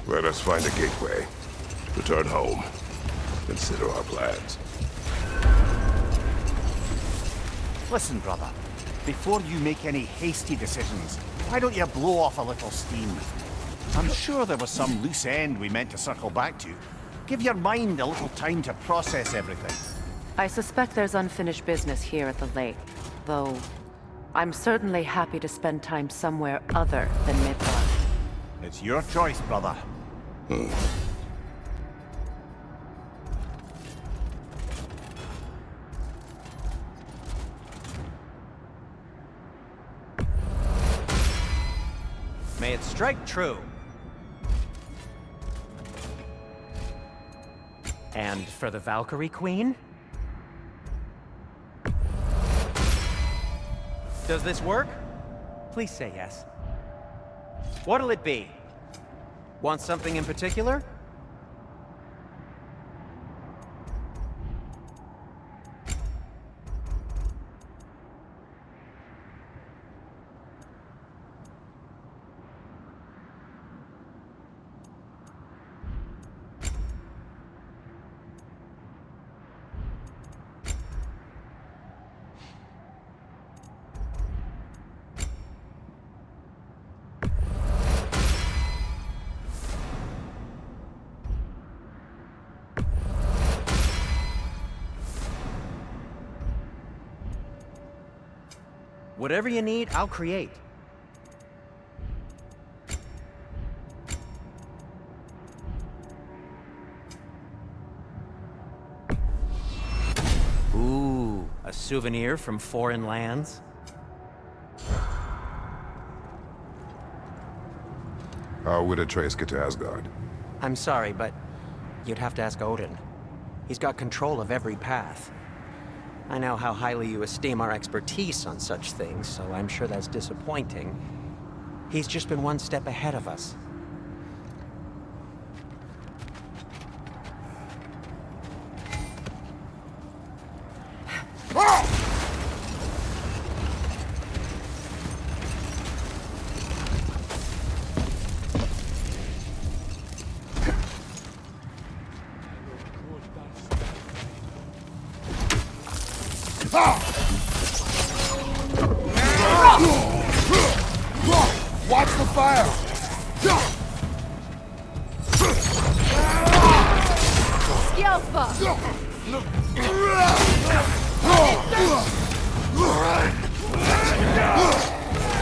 Let us find a gateway. Return home. Consider our plans. Listen, brother. Before you make any hasty decisions, why don't you blow off a little steam? I'm sure there was some loose end we meant to circle back to. Give your mind a little time to process everything. I suspect there's unfinished business here at the lake, though I'm certainly happy to spend time somewhere other than Midgard. It's your choice, brother. May it strike true. And for the Valkyrie Queen? Does this work? Please say yes. What'll it be? Want something in particular? Whatever you need, I'll create. Ooh, a souvenir from foreign lands? How would Atreus get to Asgard? I'm sorry, but you'd have to ask Odin. He's got control of every path. I know how highly you esteem our expertise on such things, so I'm sure that's disappointing. He's just been one step ahead of us. Watch the fire!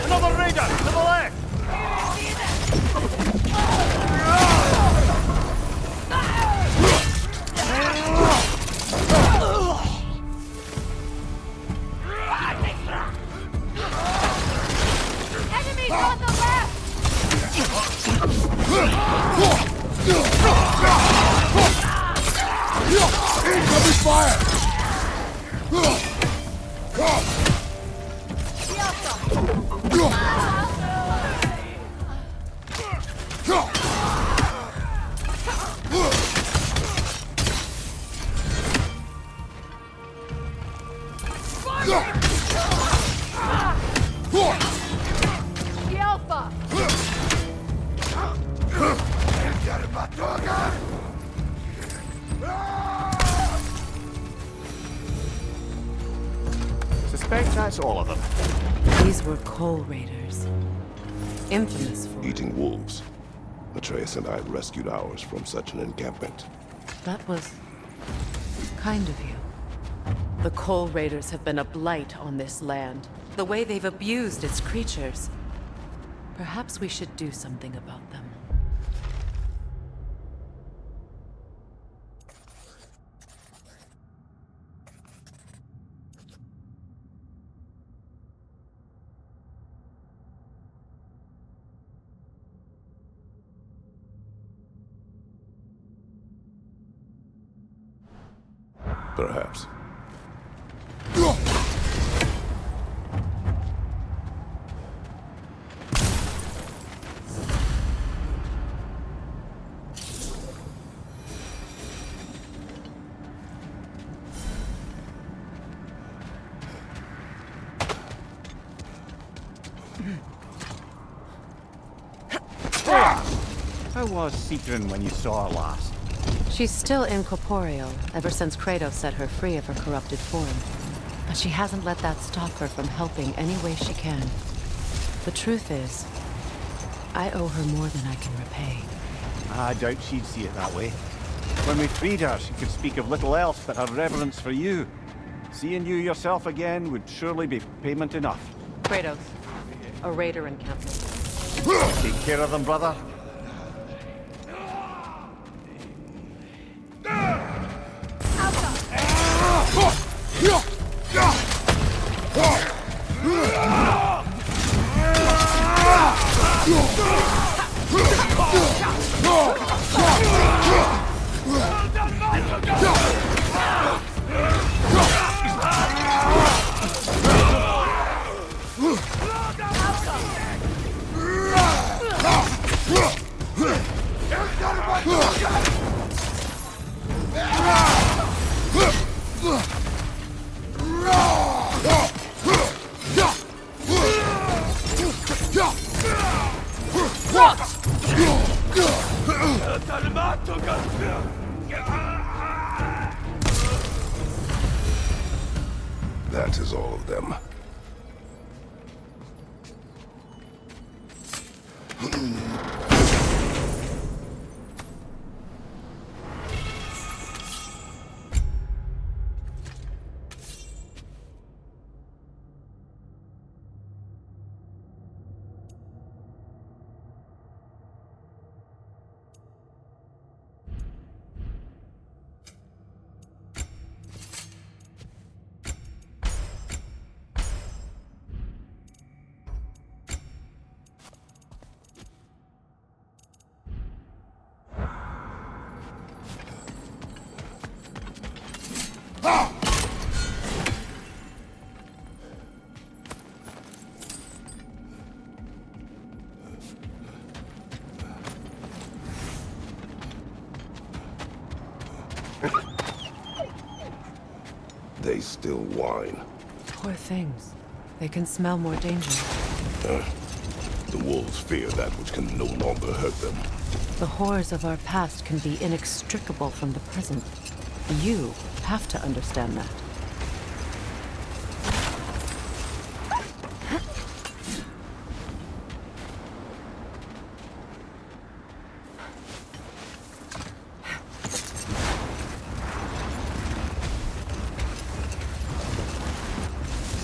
Another raider! To the left! Enemies on the left! Incoming fire! Suspect that's all of them. These were coal raiders. Infamous for... Eating wolves. Atreus and I rescued ours from such an encampment. That was... kind of you. The coal raiders have been a blight on this land. The way they've abused its creatures. Perhaps we should do something about them. Perhaps. How was Sigrun when you saw her last? She's still incorporeal, ever since Kratos set her free of her corrupted form. But she hasn't let that stop her from helping any way she can. The truth is, I owe her more than I can repay. I doubt she'd see it that way. When we freed her, she could speak of little else but her reverence for you. Seeing you yourself again would surely be payment enough. Kratos, a raider encampment. Take care of them, brother. That is all of them. They still whine. Poor things. They can smell more danger. The wolves fear that which can no longer hurt them. The horrors of our past can be inextricable from the present. You have to understand that.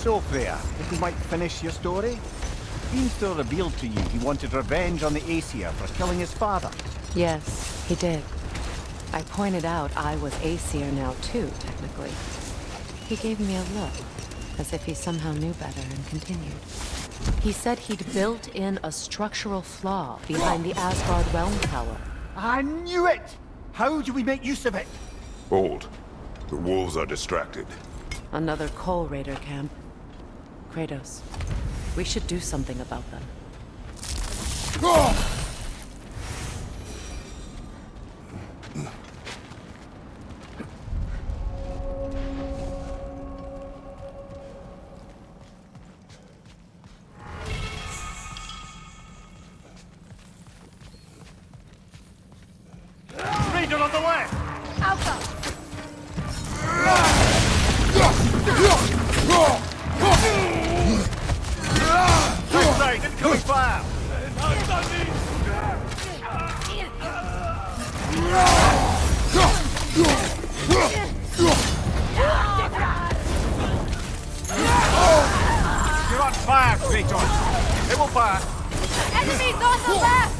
So, Freya, if you might finish your story? Beanstor revealed to you he wanted revenge on the Aesir for killing his father. Yes, he did. I pointed out I was Aesir now too, technically. He gave me a look, as if he somehow knew better, and continued. He said he'd built in a structural flaw behind the Asgard Realm Tower. I knew it! How do we make use of it? Hold. The wolves are distracted. Another Coal Raider camp. Kratos, we should do something about them. Raider on the left! Alpha! Right, incoming fire! You're on fire, Kratos! They will fire! Enemies on the left!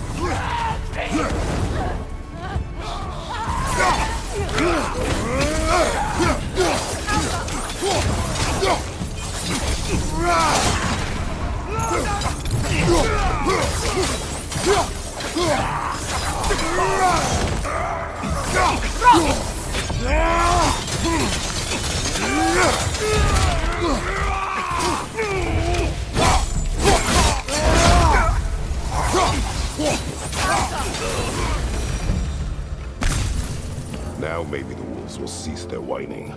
Now maybe the wolves will cease their whining.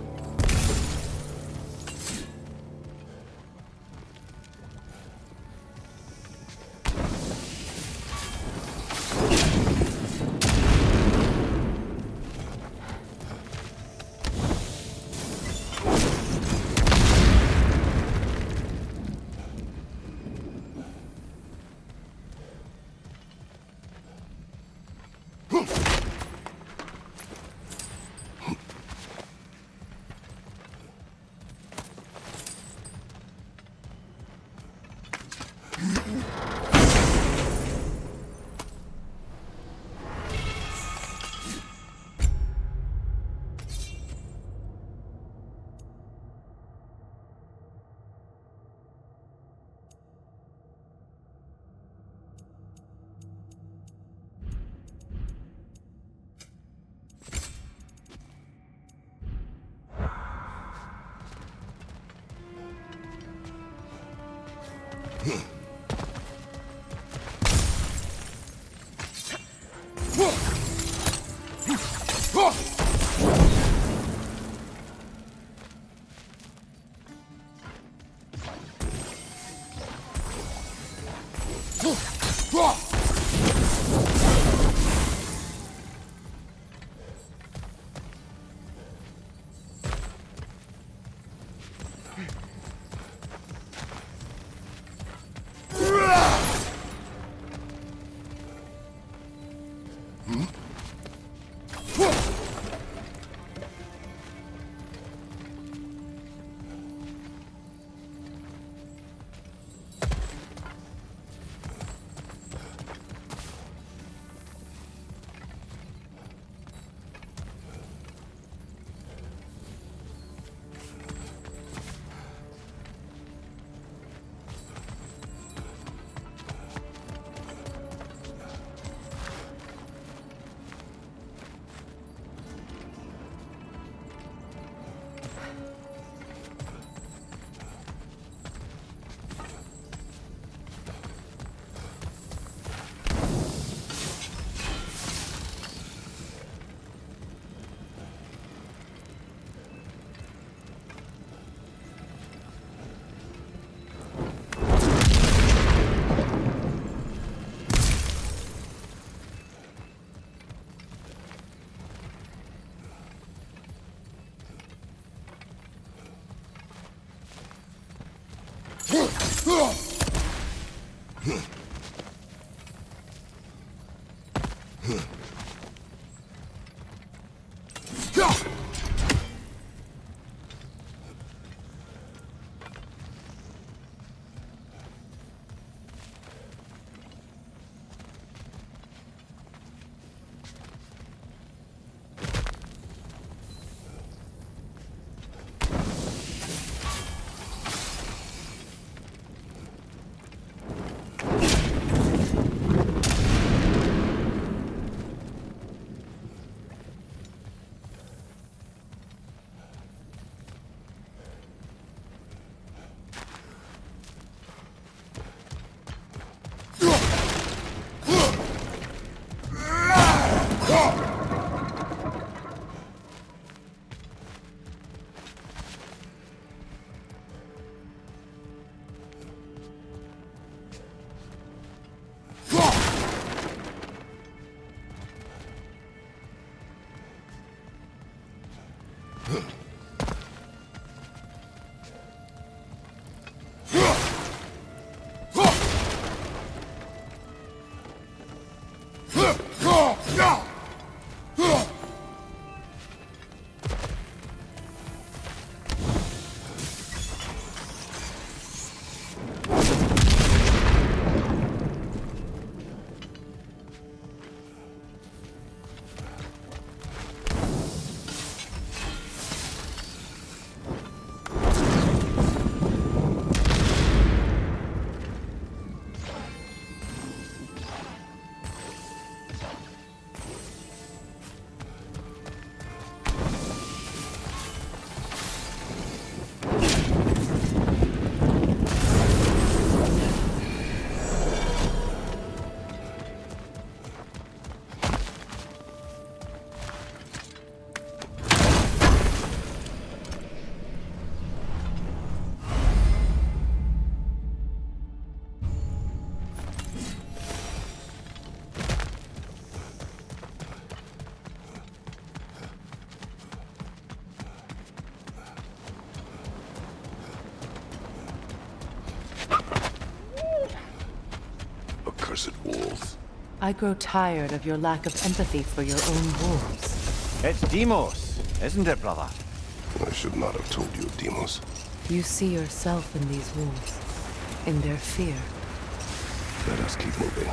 Accursed wolves. I grow tired of your lack of empathy for your own wolves. It's Demos, isn't it, brother? I should not have told you, Demos. You see yourself in these wolves, in their fear. Let us keep moving.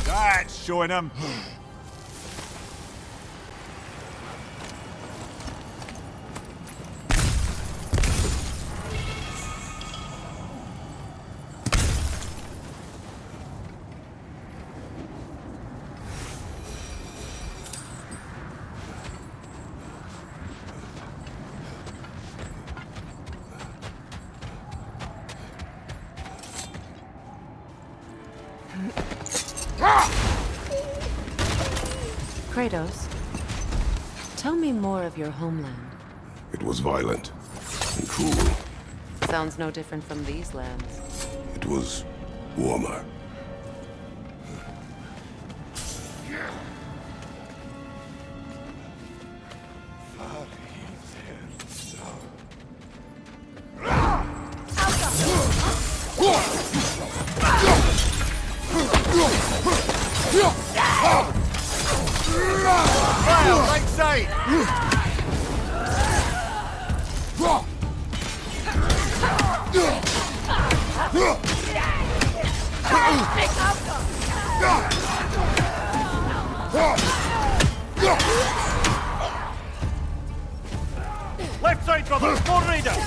That's showing him. Kratos, tell me more of your homeland. It was violent and cruel. Sounds no different from these lands. It was warmer. Fire, right side! Left side, brother! More raiders!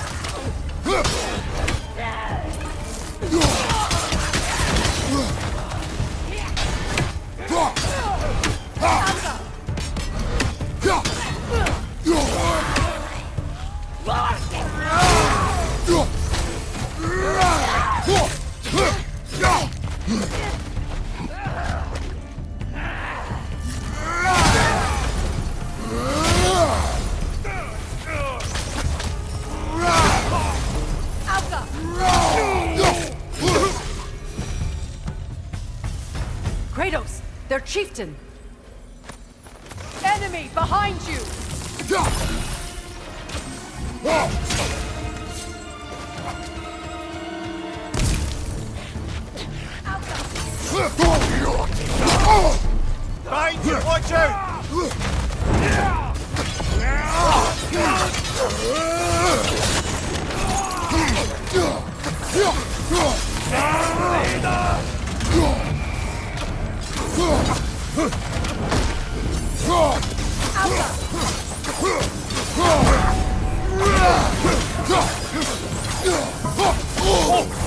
Kratos, their chieftain! Enemy behind you! Behind you, watch out!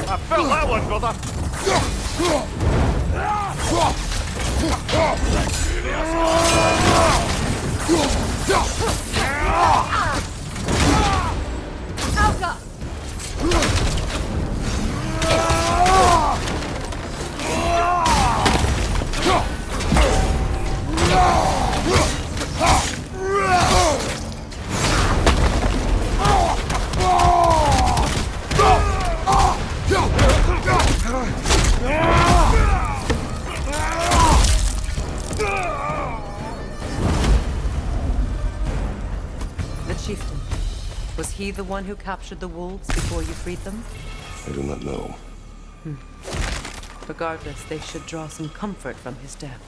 I felt that one, brother! Alka! The chieftain. Was he the one who captured the wolves before you freed them? I do not know. Regardless, they should draw some comfort from his death.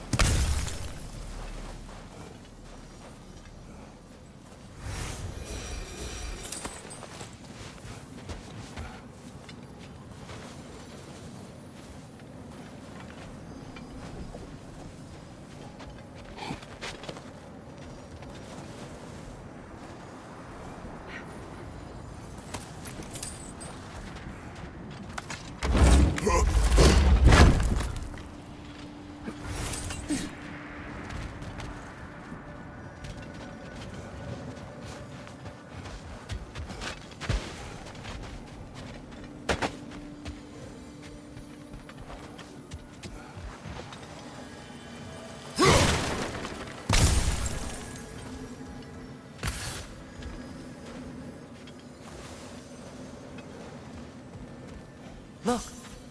Look,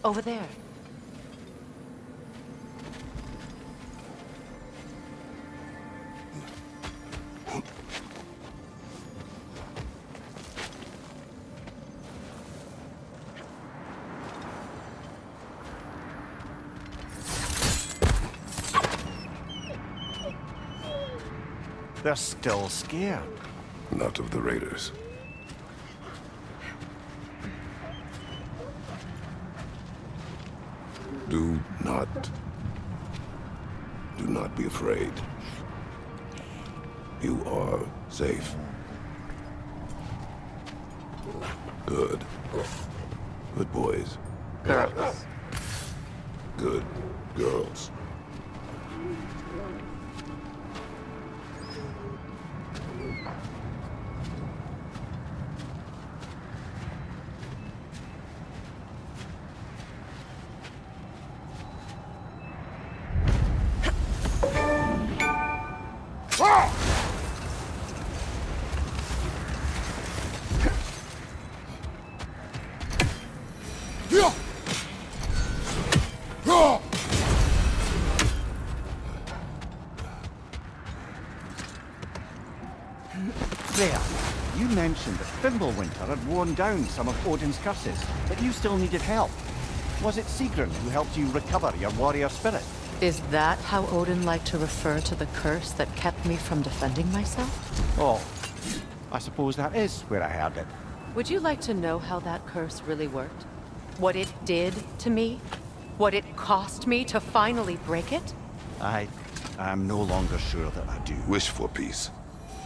over there. They're still scared. Not of the raiders. Do not be afraid. You are safe. Good. Good boys. Girls. Good girls. Freya, you mentioned that Fimbulwinter had worn down some of Odin's curses, but you still needed help. Was it Sigrun who helped you recover your warrior spirit? Is that how Odin liked to refer to the curse that kept me from defending myself? Oh, I suppose that is where I heard it. Would you like to know how that curse really worked? What it did to me? What it cost me to finally break it? I am no longer sure that I do. Wish for peace.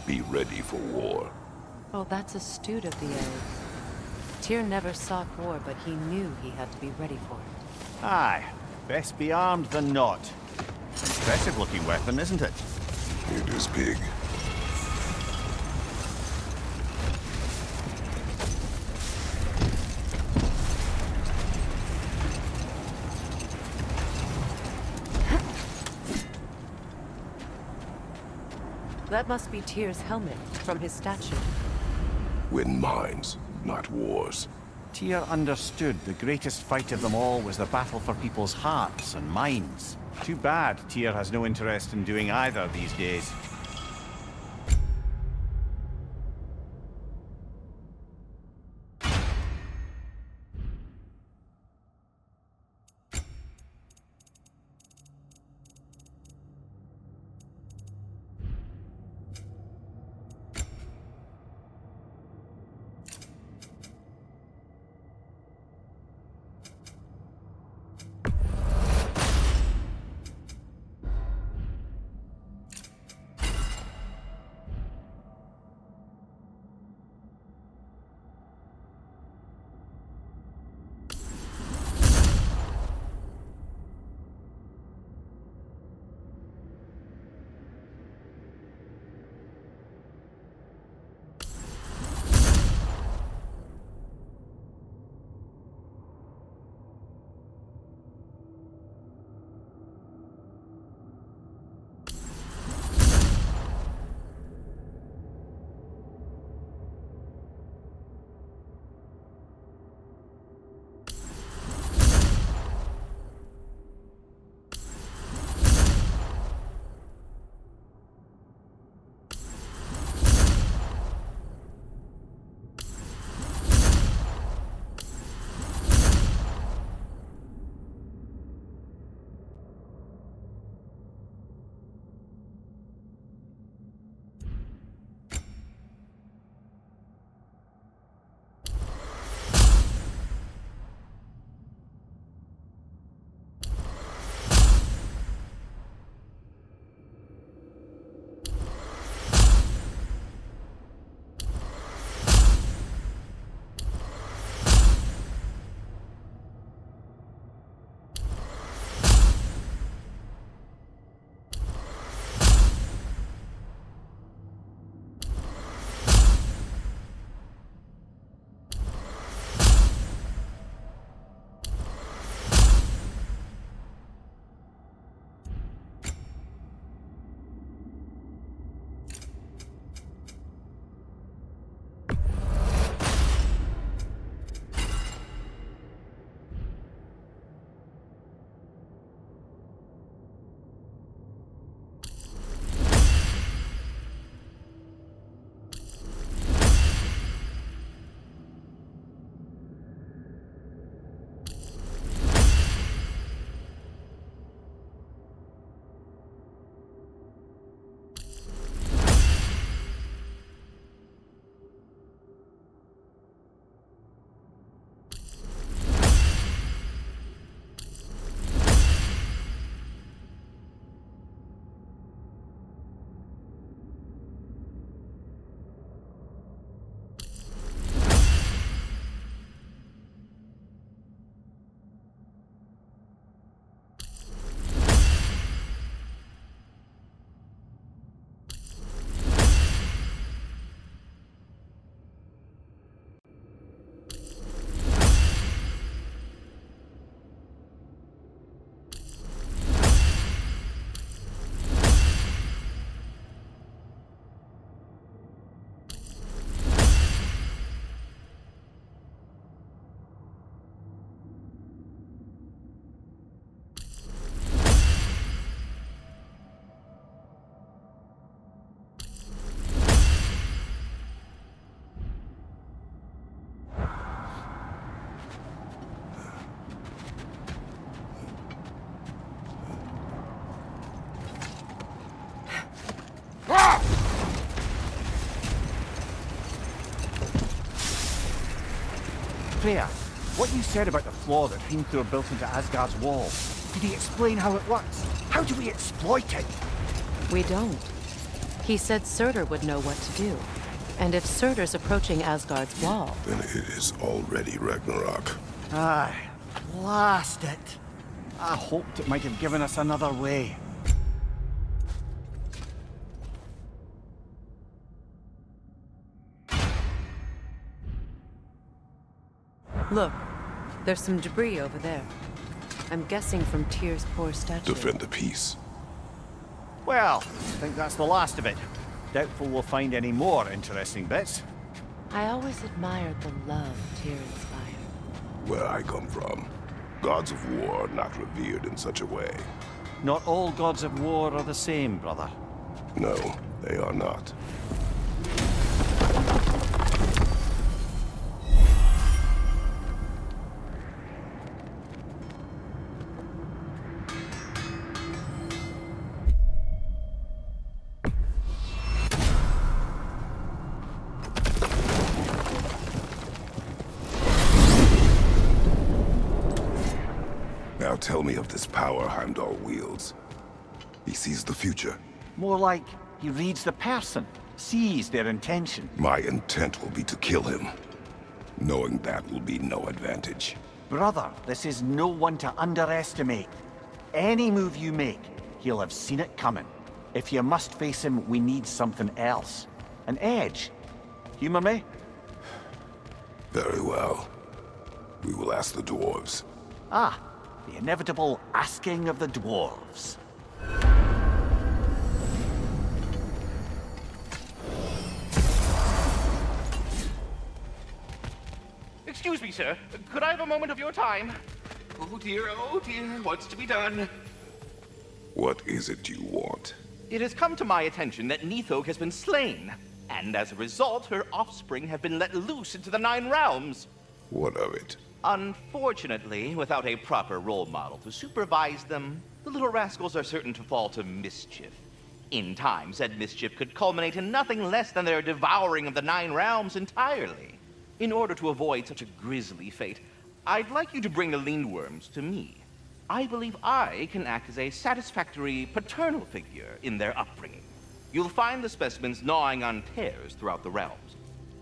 Be ready for war. Oh, that's astute of the elves. Tyr never sought war, but he knew he had to be ready for it. Aye, best be armed than not. Impressive looking weapon, isn't it? It is big. That must be Tyr's helmet from his statue. Win minds, not wars. Tyr understood the greatest fight of them all was the battle for people's hearts and minds. Too bad Tyr has no interest in doing either these days. Freya, what you said about the flaw that Hrimthur built into Asgard's wall, did he explain how it works? How do we exploit it? We don't. He said Surtur would know what to do. And if Surtur's approaching Asgard's wall... Then it is already Ragnarok. Aye, blast it. I hoped it might have given us another way. Look, there's some debris over there. I'm guessing from Tyr's poor statue. Defend the peace. Well, I think that's the last of it. Doubtful we'll find any more interesting bits. I always admired the love Tyr inspired. Where I come from, gods of war are not revered in such a way. Not all gods of war are the same, brother. No, they are not. Now tell me of this power Heimdall wields. He sees the future. More like he reads the person, sees their intention. My intent will be to kill him. Knowing that will be no advantage. Brother, this is no one to underestimate. Any move you make, he'll have seen it coming. If you must face him, we need something else. An edge. Humor me? Very well. We will ask the dwarves. Ah, the inevitable asking of the dwarves. Excuse me, sir. Could I have a moment of your time? Oh dear, what's to be done? What is it you want? It has come to my attention that Nithog has been slain, and as a result, her offspring have been let loose into the Nine Realms. What of it? Unfortunately, without a proper role model to supervise them, the little rascals are certain to fall to mischief. In time, said mischief could culminate in nothing less than their devouring of the Nine Realms entirely. In order to avoid such a grisly fate, I'd like you to bring the Lindworms to me. I believe I can act as a satisfactory paternal figure in their upbringing. You'll find the specimens gnawing on tears throughout the realms.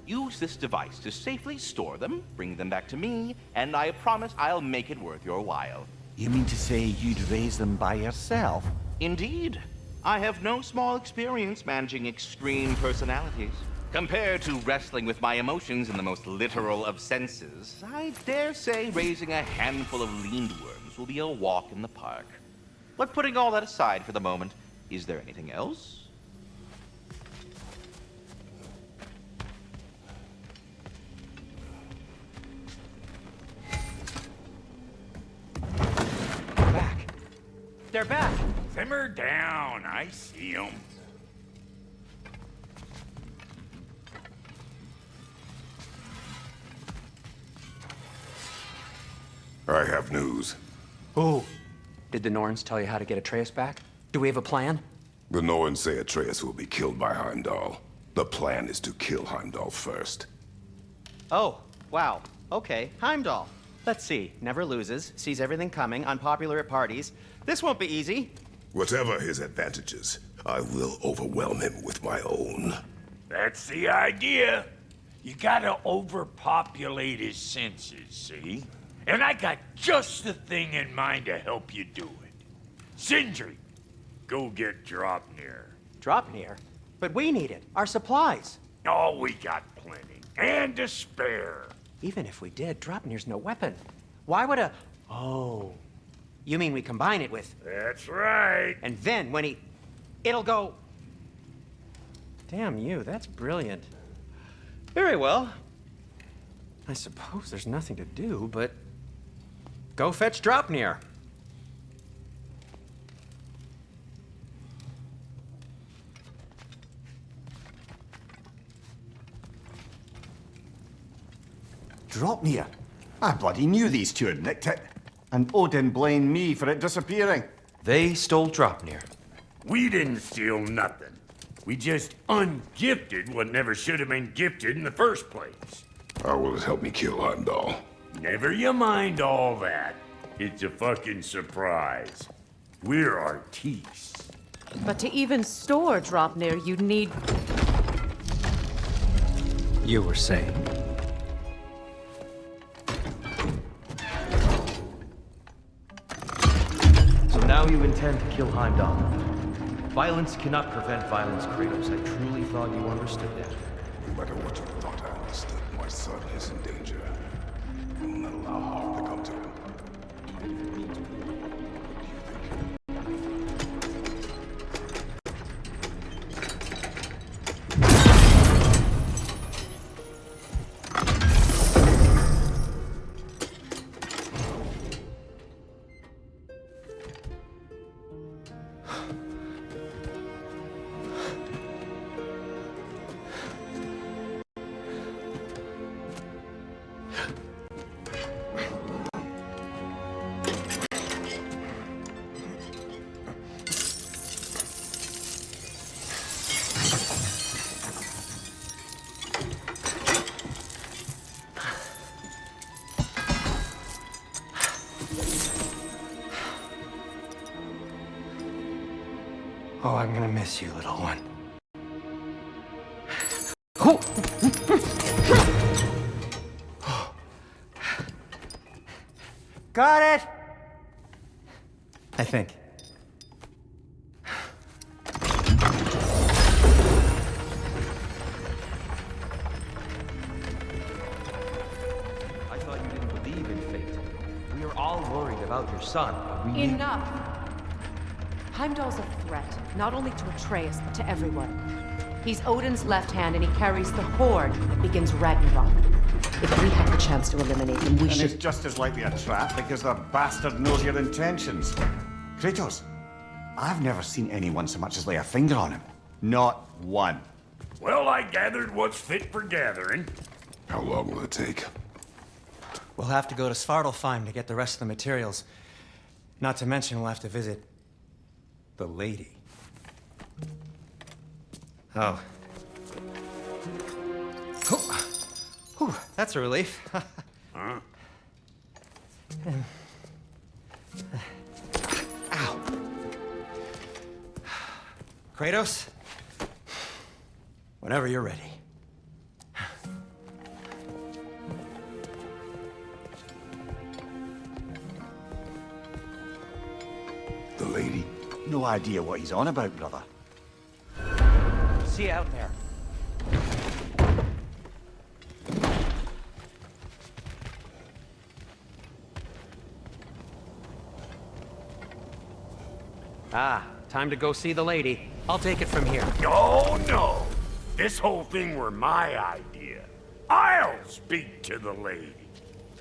Use this device to safely store them, bring them back to me, and I promise I'll make it worth your while. You mean to say you'd raise them by yourself? Indeed. I have no small experience managing extreme personalities. Compared to wrestling with my emotions in the most literal of senses, I dare say raising a handful of Lindworms will be a walk in the park. But putting all that aside for the moment, is there anything else? Back. They're back. Simmer down. I see 'em. I have news. Oh. Did the Norns tell you how to get Atreus back? Do we have a plan? The Norns say Atreus will be killed by Heimdall. The plan is to kill Heimdall first. Oh, wow. Okay, Heimdall. Let's see. Never loses, sees everything coming, unpopular at parties. This won't be easy. Whatever his advantages, I will overwhelm him with my own. That's the idea. You gotta overpopulate his senses, see? And I got just the thing in mind to help you do it. Sindri, go get Draupnir. Draupnir? But we need it. Our supplies. Oh, we got plenty. And to spare. Even if we did, Draupnir's no weapon. Why would a... Oh. You mean we combine it with... That's right. And then when he... It'll go... Damn you, that's brilliant. Very well. I suppose there's nothing to do, but... Go fetch Draupnir. Draupnir? I bloody knew these two had nicked it. And Odin blamed me for it disappearing. They stole Draupnir. We didn't steal nothing. We just ungifted what never should have been gifted in the first place. How will it help me kill Heimdall? Never you mind all that. It's a fucking surprise. We're artistes. But to even store Dropnir, you'd need... You were saying? So now you intend to kill Heimdall. Violence cannot prevent violence, Kratos. I truly thought you understood that. No matter what you thought I understood, my son is in danger. I will not allow harm to come to him. Even if it means war. What do you think? Oh, I'm gonna miss you, little one. Got it! I think. I thought you didn't believe in fate. We are all worried about your son. But we Enough! Heimdall's a threat, not only to Atreus, but to everyone. He's Odin's left hand, and he carries the Horde that begins Ragnarok. If we have the chance to eliminate him, we And should... it's just as likely a trap because the bastard knows your intentions. Kratos, I've never seen anyone so much as lay a finger on him. Not one. Well, I gathered what's fit for gathering. How long will it take? We'll have to go to Svartalfheim to get the rest of the materials. Not to mention we'll have to visit the lady. Oh. Whew, that's a relief. Huh? Ow. Kratos? Whenever you're ready. The lady? No idea what he's on about, brother. See you out there. Ah, time to go see the lady. I'll take it from here. Oh, no. This whole thing were my idea. I'll speak to the lady.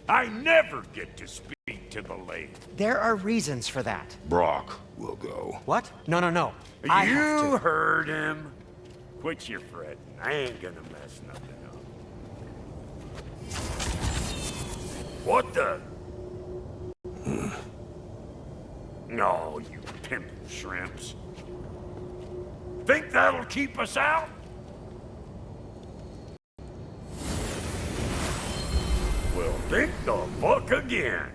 I never get to speak to the lady. There are reasons for that. Brock will go. What? No, no, no. I have You to. heard him. Quit your fretting. I ain't gonna mess nothing up. What the? No, you pimple shrimps. Think that'll keep us out? Well, think the fuck again.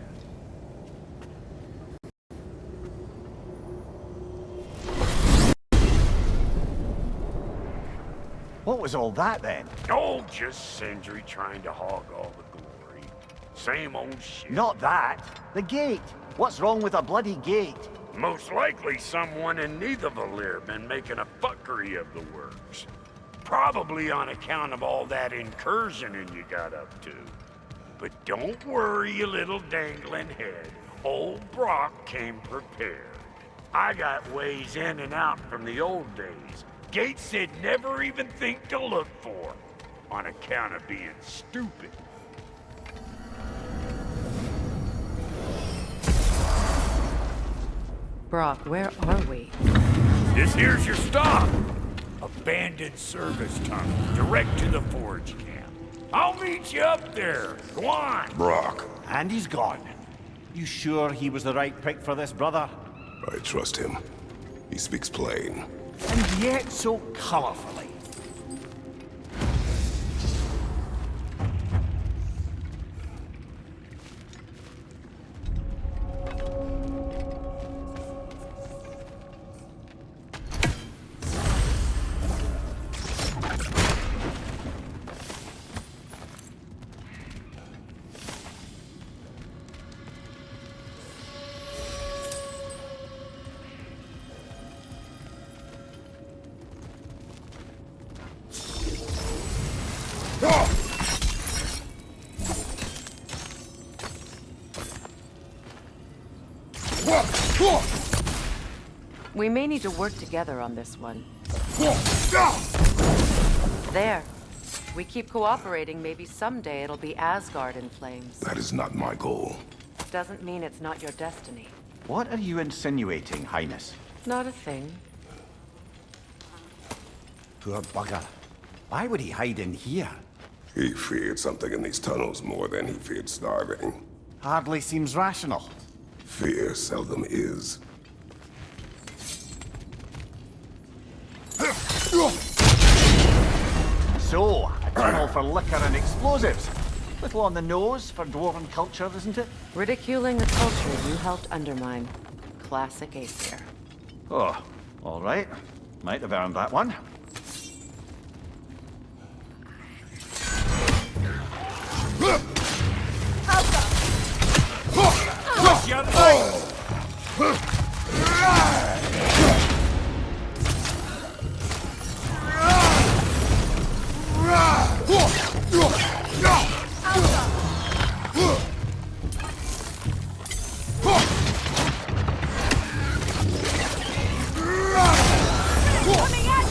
What was all that then? Oh, just Sindri trying to hog all the glory. Same old shit. Not that. The gate. What's wrong with a bloody gate? Most likely someone in Nidavellir been making a fuckery of the works. Probably on account of all that incursioning you got up to. But don't worry, you little dangling head. Old Brock came prepared. I got ways in and out from the old days. Gates they'd never even think to look for, on account of being stupid. Brock, where are we? This here's your stop. Abandoned service tunnel, direct to the forge camp. I'll meet you up there. Go on. Brock. And he's gone. You sure he was the right pick for this, brother? I trust him. He speaks plain. And yet so colorfully. We may need to work together on this one. There. We keep cooperating, maybe someday it'll be Asgard in flames. That is not my goal. Doesn't mean it's not your destiny. What are you insinuating, Highness? Not a thing. Poor bugger. Why would he hide in here? He feared something in these tunnels more than he feared starving. Hardly seems rational. Fear seldom is. So, a tunnel for liquor and explosives. Little on the nose for dwarven culture, isn't it? Ridiculing a culture you helped undermine. Classic Aesir. Oh, all right. Might have earned that one. What's your life? Coming at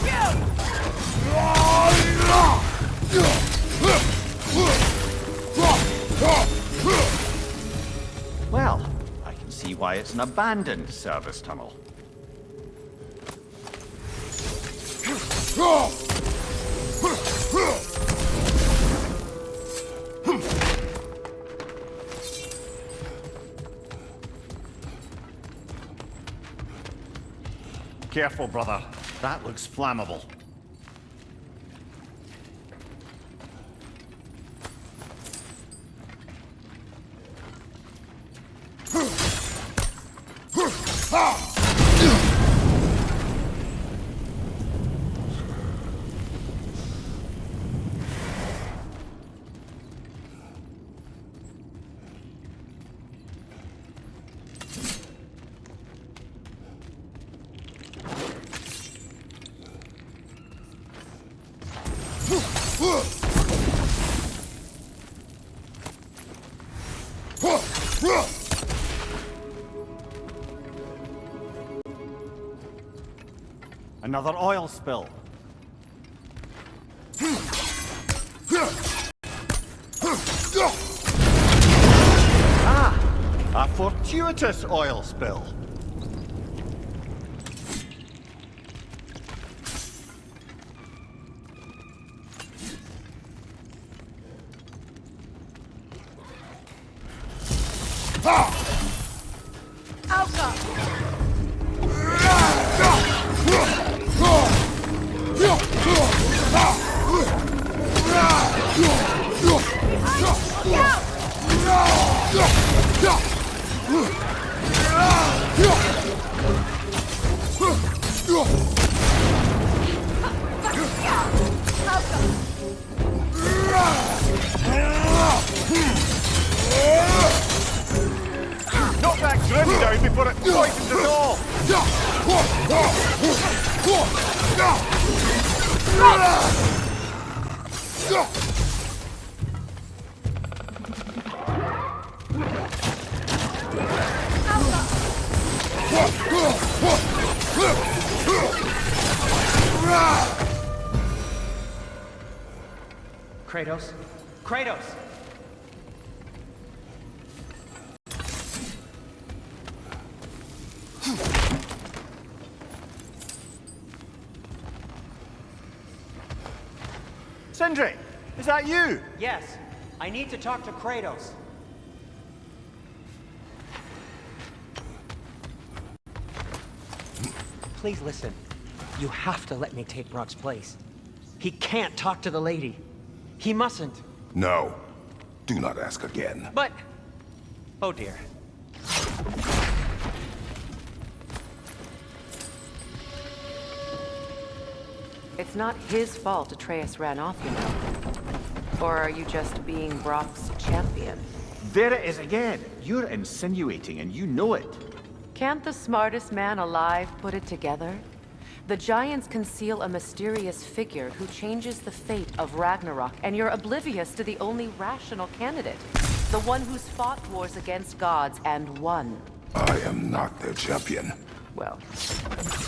Well, I can see why it's an abandoned service tunnel. Careful, brother. That looks flammable. Another oil spill. Ah! A fortuitous oil spill. Knock that grin down before it poisons us all! Kratos? Kratos! Sindri! Is that you? Yes, I need to talk to Kratos. Please listen. You have to let me take Brock's place. He can't talk to the lady. He mustn't. No. Do not ask again. But... oh dear. It's not his fault Atreus ran off, you know. Or are you just being Brock's champion? There it is again. You're insinuating and you know it. Can't the smartest man alive put it together? The Giants conceal a mysterious figure who changes the fate of Ragnarok, and you're oblivious to the only rational candidate. The one who's fought wars against gods and won. I am not their champion. Well,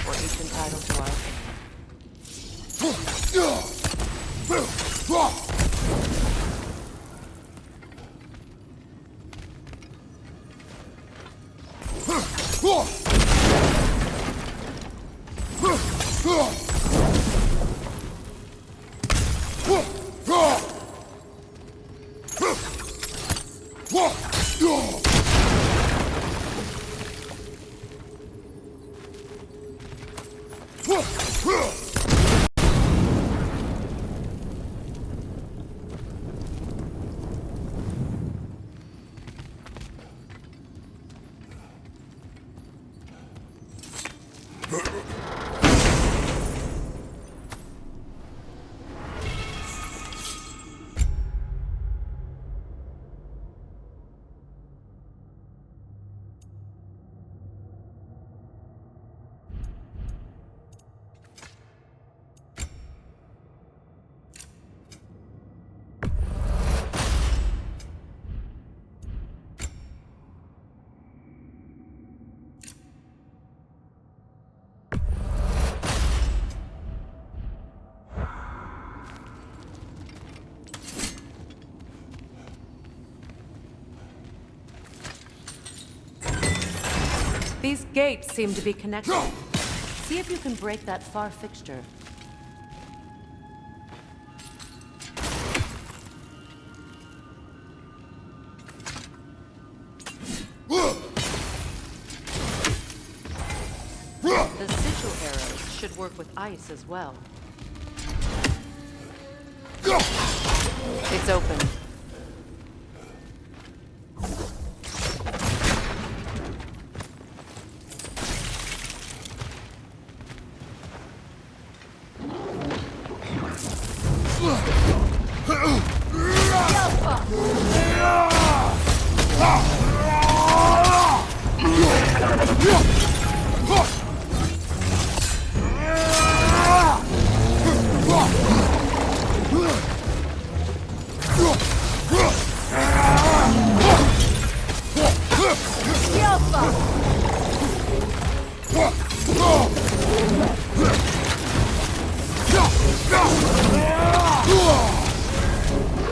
we're each entitled to our opinion. These gates seem to be connected. See if you can break that far fixture. The sigil arrows should work with ice as well. It's open.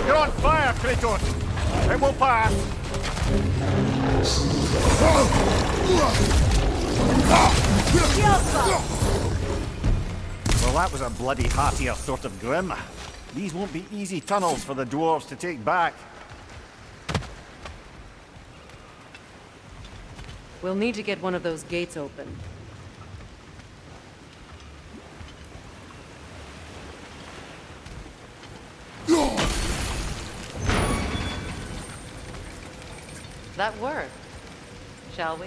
You're on fire, Kratos! It will pass! Well, that was a bloody heartier sort of grim. These won't be easy tunnels for the dwarves to take back. We'll need to get one of those gates open. That worked, shall we?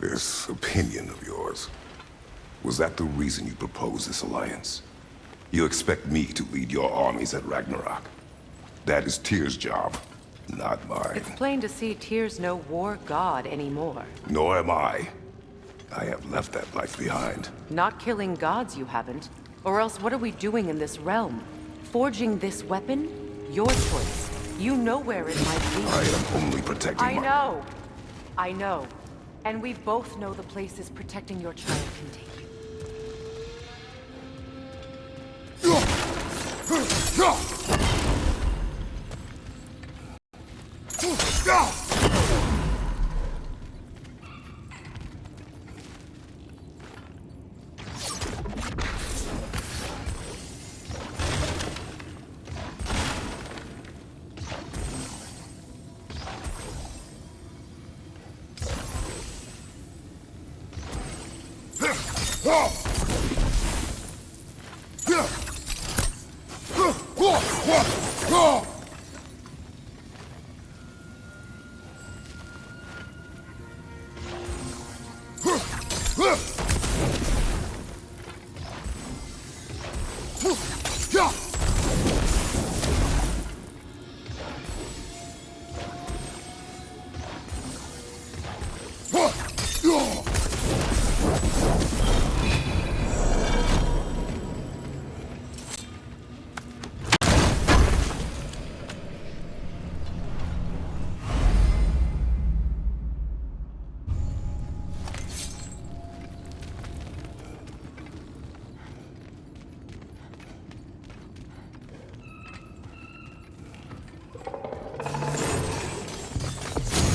This opinion of yours, was that the reason you proposed this alliance? You expect me to lead your armies at Ragnarok? That is Tyr's job, not mine. It's plain to see Tyr's no war god anymore. Nor am I. I have left that life behind. Not killing gods, you haven't. Or else what are we doing in this realm? Forging this weapon? Your choice. You know where it might be. I am only protecting I know. I know. And we both know the places protecting your child can take you.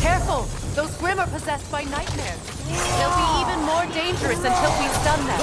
Careful! Those Grim are possessed by nightmares. They'll be even more dangerous until we stun them.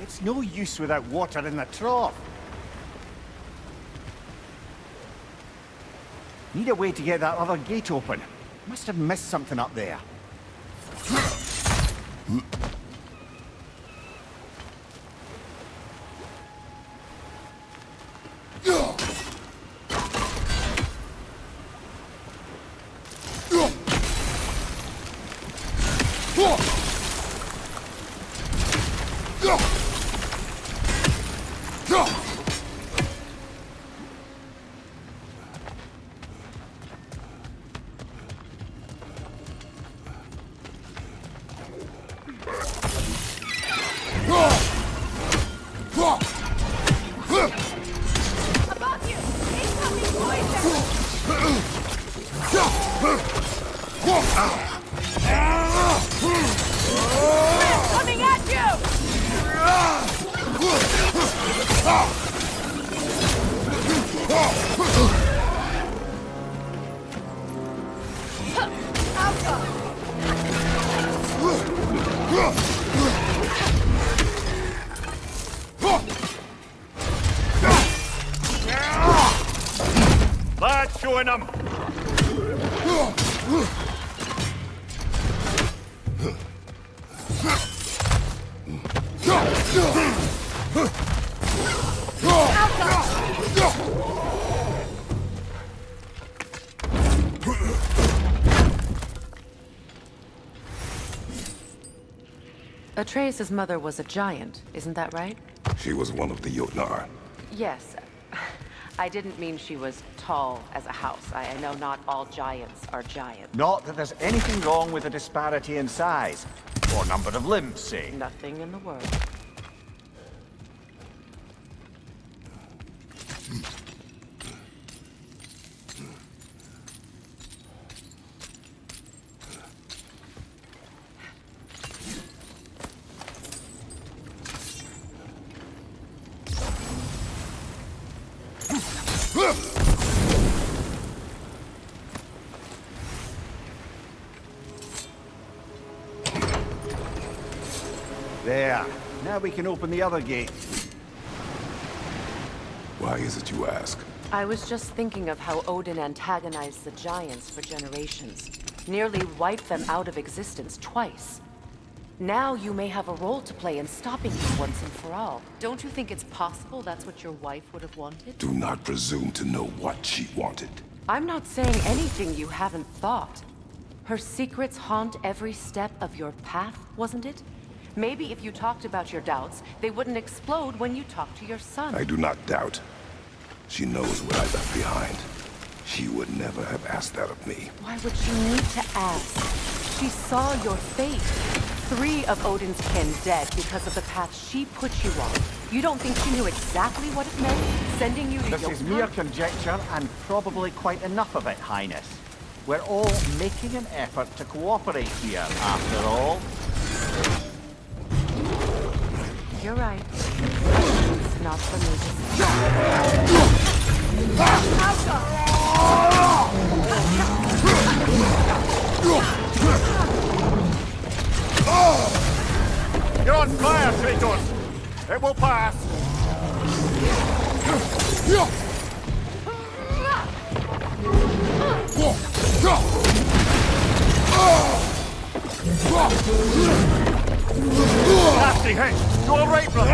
It's no use without water in the trough. Need a way to get that other gate open. Must have missed something up there. Above you! Incoming poison! Coming at you! That's showing them! Atreus' mother was a giant, isn't that right? She was one of the Jotnar. Yes. I didn't mean she was tall as a house. I know not all giants are giant. Not that there's anything wrong with the disparity in size. Or number of limbs, say. Nothing in the world. There. Now we can open the other gate. Why is it you ask? I was just thinking of how Odin antagonized the giants for generations. Nearly wiped them out of existence twice. Now you may have a role to play in stopping him once and for all. Don't you think it's possible that's what your wife would have wanted? Do not presume to know what she wanted. I'm not saying anything you haven't thought. Her secrets haunt every step of your path, wasn't it? Maybe if you talked about your doubts, they wouldn't explode when you talked to your son. I do not doubt. She knows what I left behind. She would never have asked that of me. Why would she need to ask? She saw your fate. 3 of Odin's kin dead because of the path she put you on. You don't think she knew exactly what it meant, sending you to This is mere conjecture, and probably quite enough of it, Highness. We're all making an effort to cooperate here, after all. You're right. It's not for me to say. You're on fire, Kratos! It will pass! Nasty hit! You all right, brother?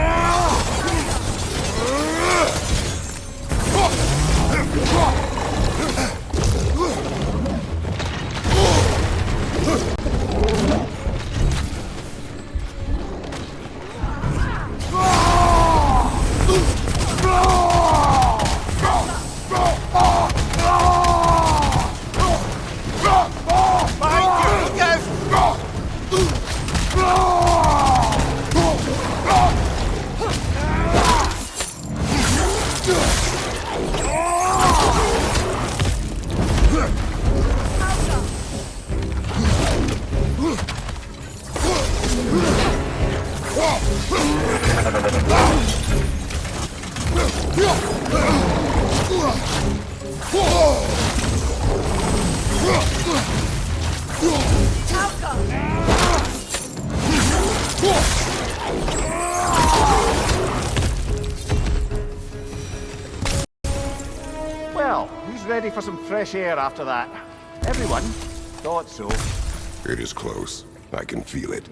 Well, who's ready for some fresh air after that? Everyone? Thought so. It is close. I can feel it.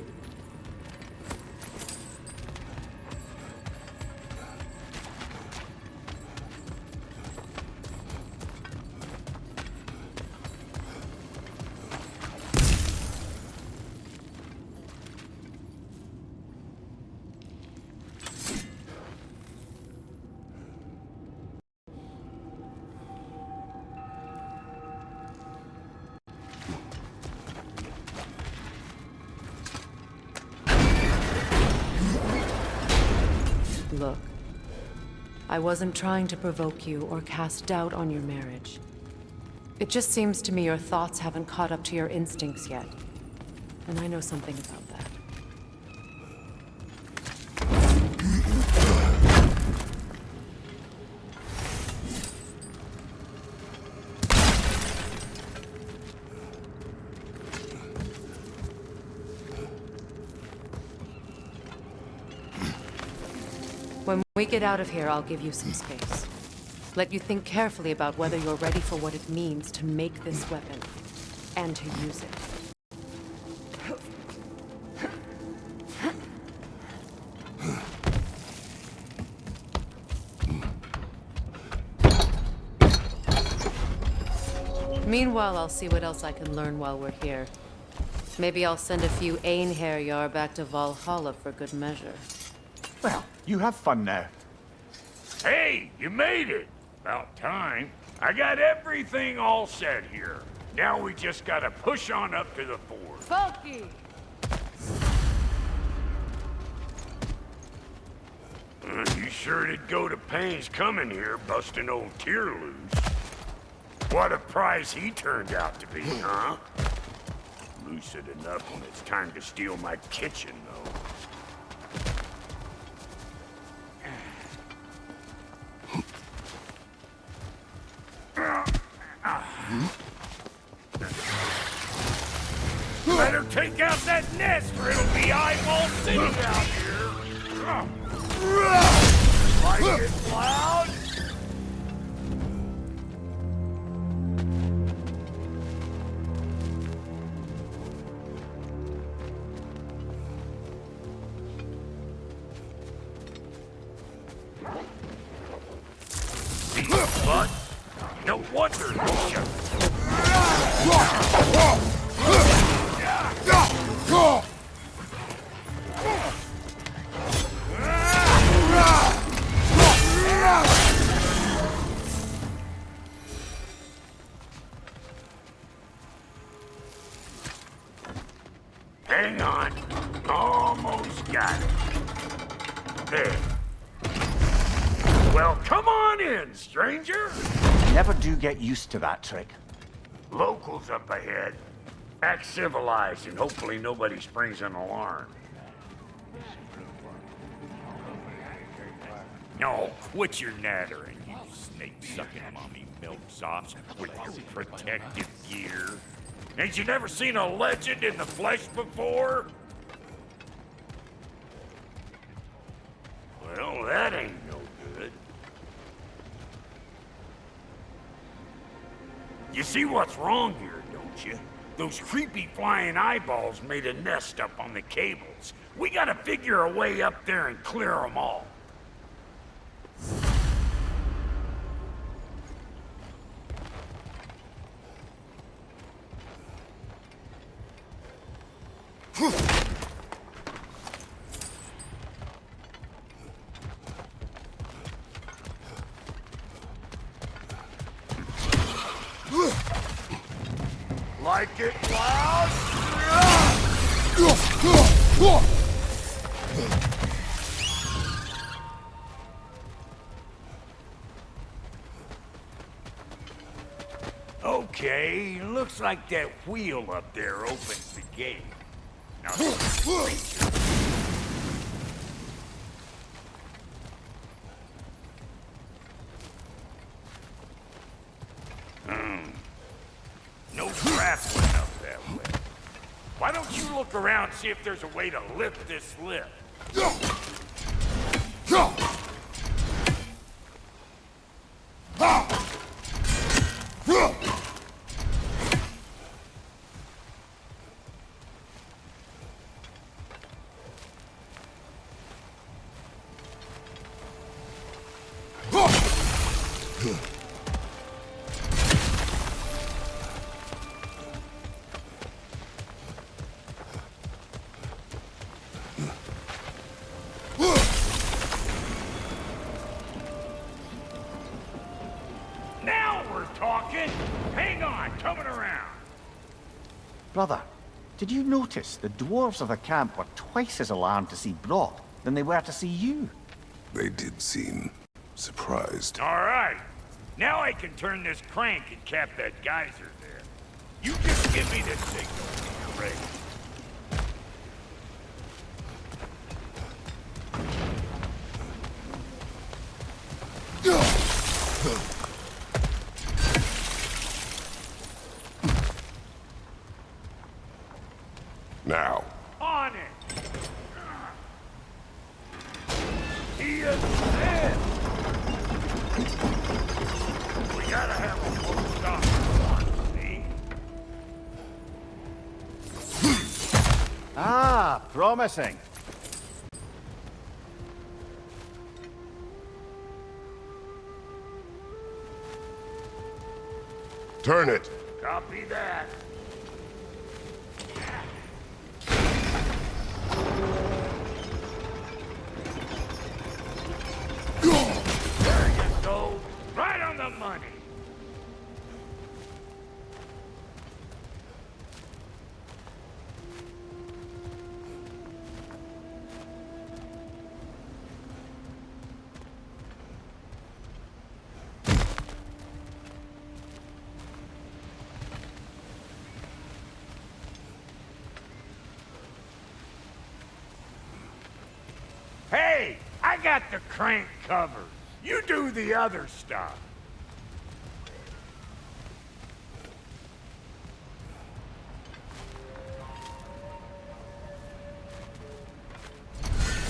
Look, I wasn't trying to provoke you or cast doubt on your marriage. It just seems to me your thoughts haven't caught up to your instincts yet. And I know something about that. When we get out of here, I'll give you some space. Let you think carefully about whether you're ready for what it means to make this weapon, and to use it. Meanwhile, I'll see what else I can learn while we're here. Maybe I'll send a few Einherjar back to Valhalla for good measure. Well, you have fun now. Hey, you made it! About time. I got everything all set here. Now we just gotta push on up to the fort. Funky! You sure did go to pains coming here, busting old Tyr loose. What a prize he turned out to be, huh? Lucid enough when it's time to steal my kitchen, though. Better take out that nest or it'll be eyeball city out here. Like it loud? But no wonder he shut. Hang on. Almost got it. There. Well, come on in, stranger. Never do get used to that trick. Locals up ahead. Act civilized and hopefully nobody springs an alarm. No, quit your nattering, you snake-sucking mommy milksops with your protective gear. Ain't you never seen a legend in the flesh before? Well, that ain't no good. You see what's wrong here, don't you? Those creepy flying eyeballs made a nest up on the cables. We gotta figure a way up there and clear them all. Like it loud? Okay, looks like that wheel up there opens the gate. Now, no grappling up that way. Why don't you look around and see if there's a way to lift this lift? Now we're talking! Hang on, coming around! Brother, did you notice the dwarves of the camp were twice as alarmed to see Brock than they were to see you? They did seem surprised. All right. Now I can turn this crank and cap that geyser there. You just give me the signal when you're ready. Now. On it! He is dead! We gotta have a full stop for see? Ah, promising. Turn it. Copy that. There you go. Right on the money. Hey, I got the crank covered. You do the other stuff.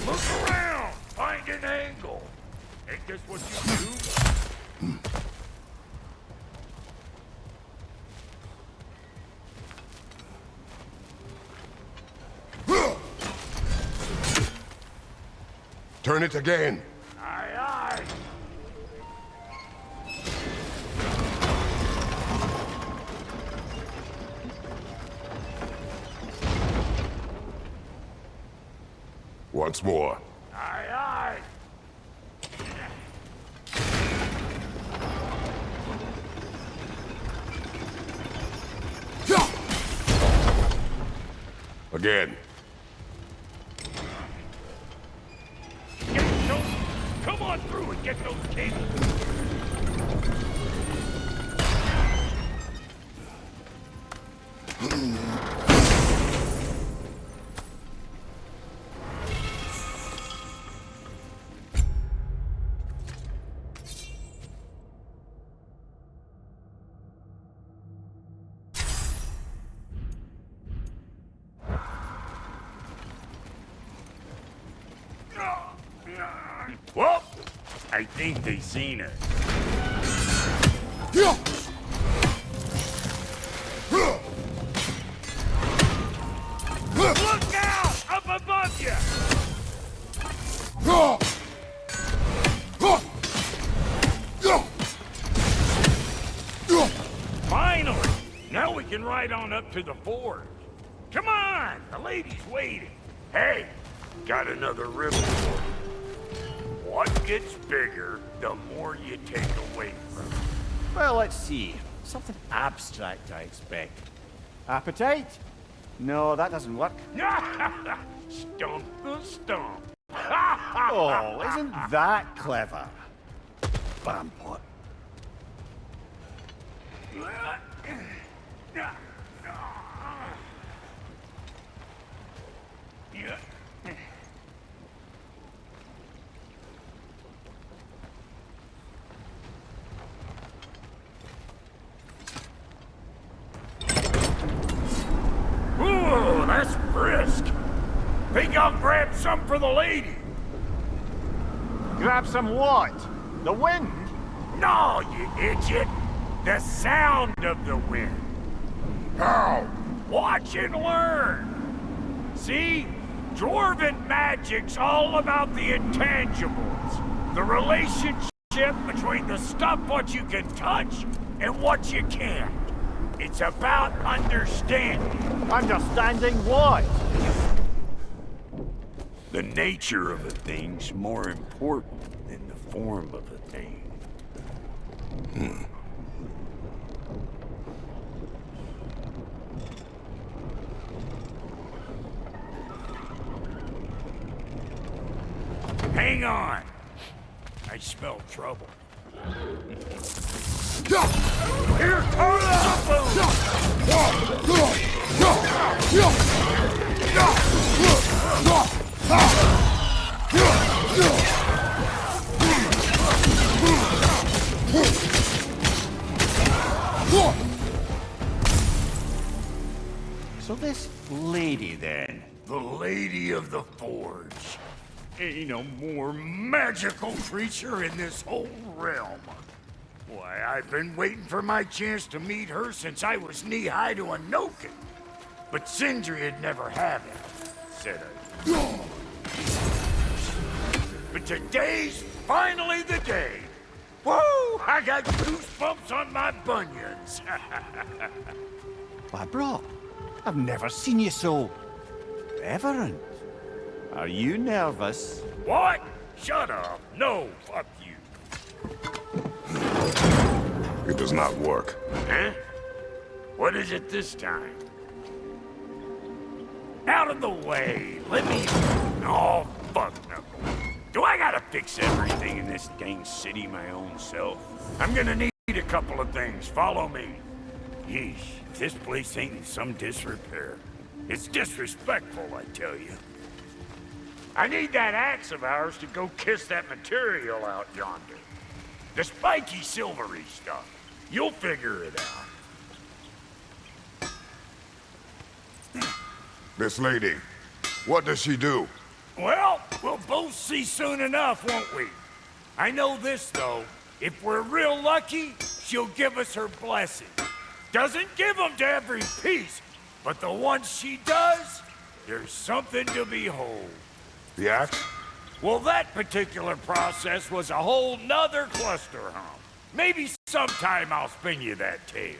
Look around! Ain't this what you do? Turn it again. Aye, aye. Once more. Aye, aye. Again. Get those. Come on through and get those cables. Well, I think they seen us. Look out! Up above you! Finally! Now we can ride on up to the forge. Come on! The lady's waiting. Hey, got another ribbon for you. What gets bigger, the more you take away from it. Well, let's see. Something abstract, I expect. Appetite? No, that doesn't work. Stump the stump. Oh, isn't that clever? Bampot. Ooh, that's brisk. Think I'll grab some for the lady. Grab some what? The wind? No, you idiot. The sound of the wind. How? Watch and learn. See? Dwarven magic's all about the intangibles. The relationship between the stuff what you can touch and what you can't. It's about understanding. Understanding what? The nature of a thing's more important than the form of a thing. Hang on. I smell trouble. Here comes the boom! So this lady, then? The Lady of the Forge. Ain't no more magical creature in this whole realm. Why, I've been waiting for my chance to meet her since I was knee-high to a Noken. But Sindri would never have it, said I. But today's finally the day. Woo! I got goosebumps on my bunions. Why, bro, I've never seen you so reverent. Are you nervous? What? Shut up. No, fuck you. It does not work. Huh? What is it this time? Out of the way. Let me... Oh, fuck no. Do I gotta fix everything in this dang city my own self? I'm gonna need a couple of things. Follow me. Yeesh, this place ain't in some disrepair. It's disrespectful, I tell you. I need that axe of ours to go kiss that material out yonder. The spiky silvery stuff. You'll figure it out. This lady, what does she do? Well, we'll both see soon enough, won't we? I know this, though. If we're real lucky, she'll give us her blessing. Doesn't give them to every piece, but the ones she does, there's something to behold. The axe? Well, that particular process was a whole nother cluster hump. Maybe sometime I'll spin you that tale.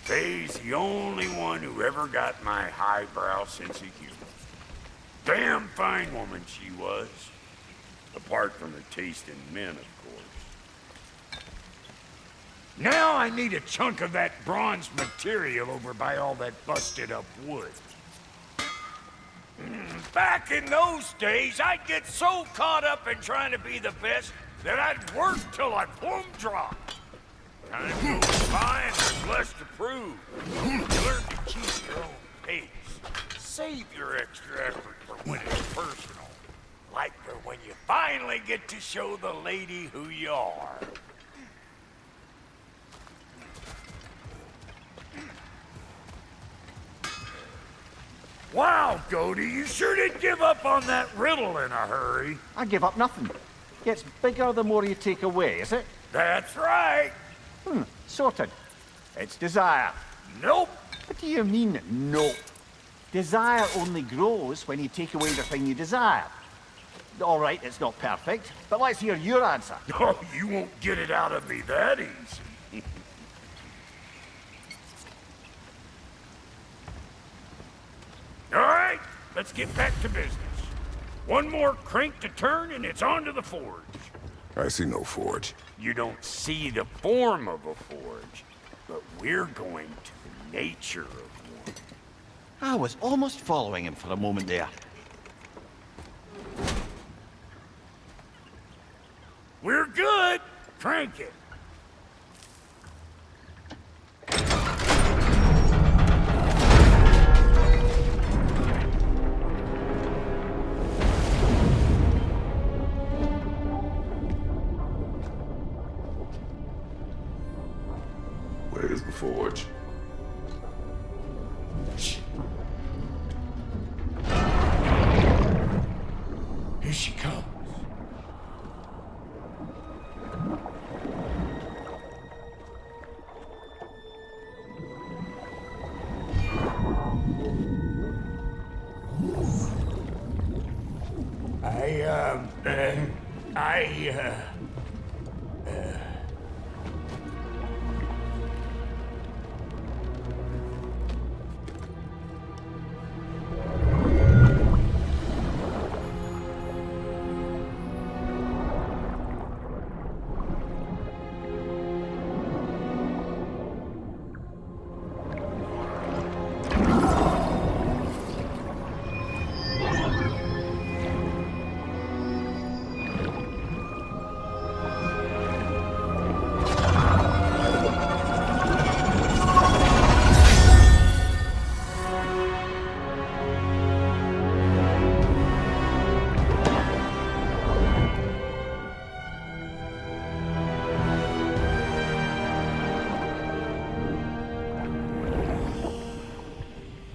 Faye's the only one who ever got my highbrow sense of humor. Damn fine woman she was. Apart from her taste in men, of course. Now I need a chunk of that bronze material over by all that busted up wood. Back in those days, I'd get so caught up in trying to be the best that I'd work till I plumb dropped. Time goes by and there's less to prove. You learn to keep your own pace. Save your extra effort for when it's personal. Like for when you finally get to show the lady who you are. Wow, Cody, you sure did give up on that riddle in a hurry. I give up nothing. Gets bigger the more you take away, is it? That's right. Sorted. It's desire. Nope. What do you mean, nope? Desire only grows when you take away the thing you desire. All right, it's not perfect, but let's hear your answer. Oh, you won't get it out of me that easy. All right, let's get back to business. One more crank to turn and it's on to the forge. I see no forge. You don't see the form of a forge, but we're going to the nature of one. I was almost following him for a moment there. We're good. Crank it. Where's the forge? Shh. Here she comes.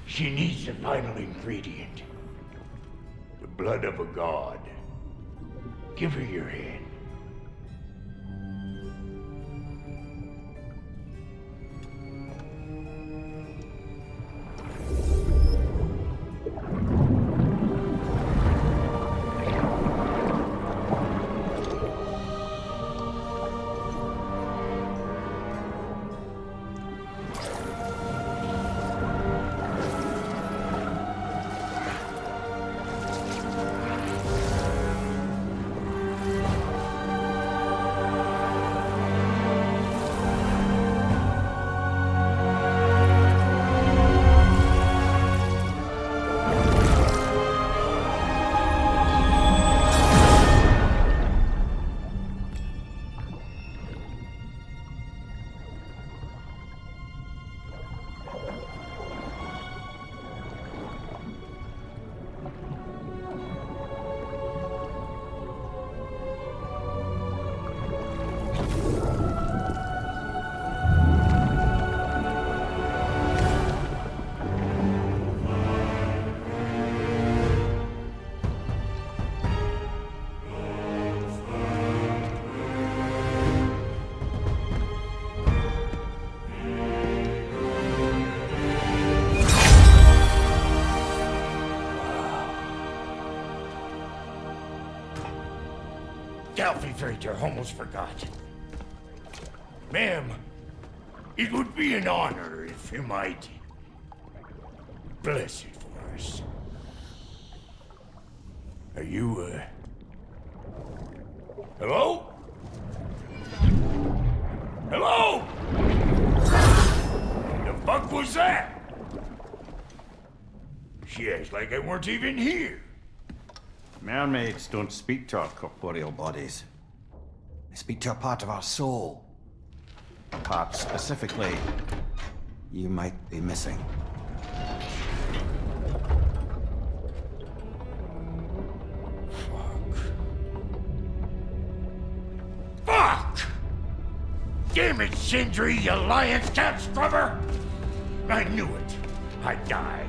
She needs the final ingredient. The blood of a god. Give her your hand. Galfy almost forgot. Ma'am, it would be an honor if you might bless it for us. Are you, hello? Hello? The fuck was that? She acts like I weren't even here. Mermaids don't speak to our corporeal bodies. They speak to a part of our soul. A part specifically you might be missing. Fuck! Damn it, Sindri, you lion cat scrubber! I knew it. I died.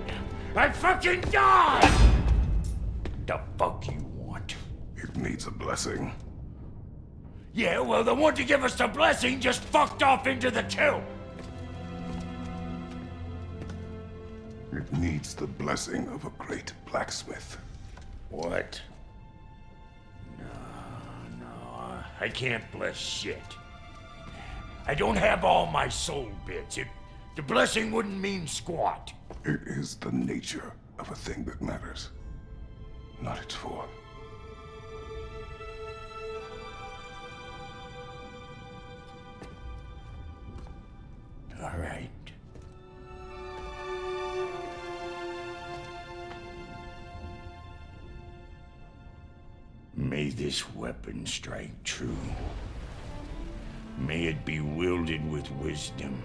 I fucking died! The fuck you want? It needs a blessing. Yeah, well, the one to give us the blessing just fucked off into the tomb. It needs the blessing of a great blacksmith. What? No, I can't bless shit. I don't have all my soul bits. The blessing wouldn't mean squat. It is the nature of a thing that matters, not its form. All right. May this weapon strike true. May it be wielded with wisdom.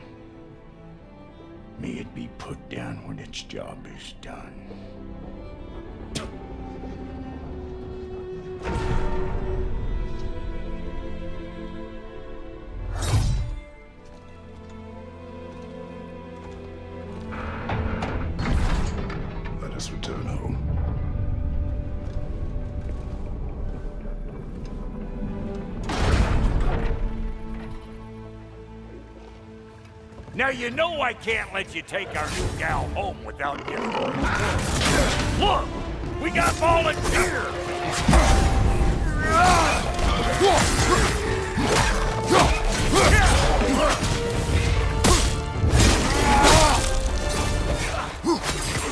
May it be put down when its job is done. Let us return home. Now you know I can't let you take our new gal home without getting her. Look! We got volunteers!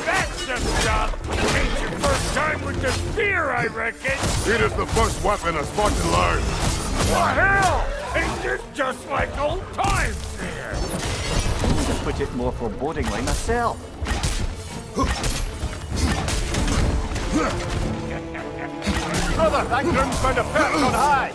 That's the stuff! Ain't your first time with the spear, I reckon! It is the first weapon a Spartan learned. What hell? Ain't this just like old times there? Put it more forebodingly myself. Brother, that groom's found a perch on high.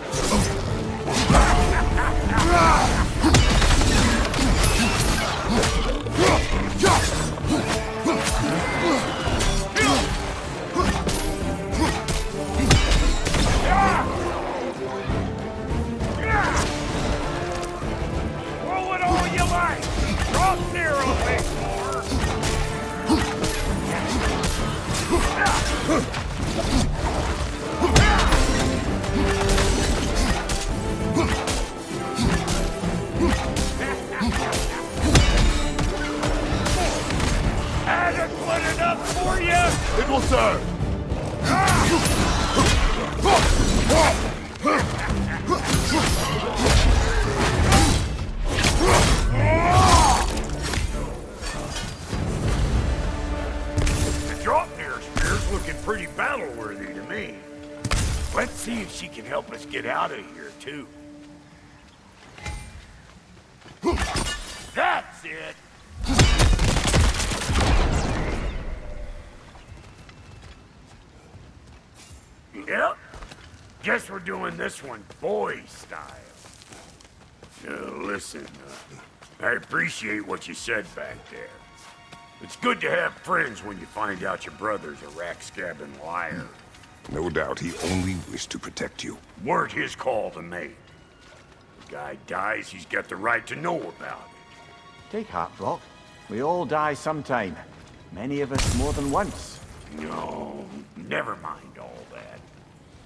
Throw it all you like! Drop zero, big boy! Adequate enough for you? It will serve. The Draupnir spear's looking pretty battle-worthy to me. Let's see if she can help us get out of here, too. That's it! Yep. Guess we're doing this one boy style. Listen, I appreciate what you said back there. It's good to have friends when you find out your brother's a rack-scabbing liar. No doubt he only wished to protect you. Weren't his call to make. The guy dies, he's got the right to know about it. Take heart, Brock. We all die sometime. Many of us more than once. No, never mind all that.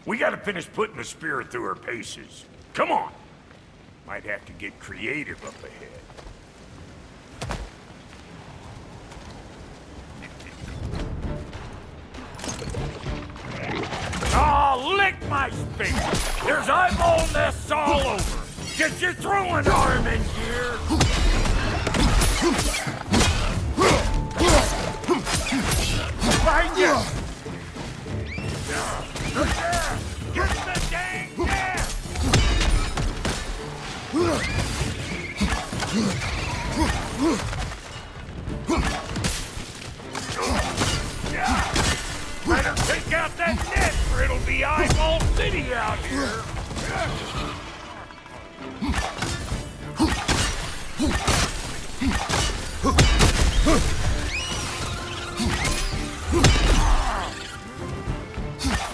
We gotta finish putting the spear through her paces. Come on! Might have to get creative up ahead. Oh, lick my space. There's eyeball nests all over. Get your throwing arm in gear. Find you! Get the dang gas! Better take out that net or it'll be eyeball city out here.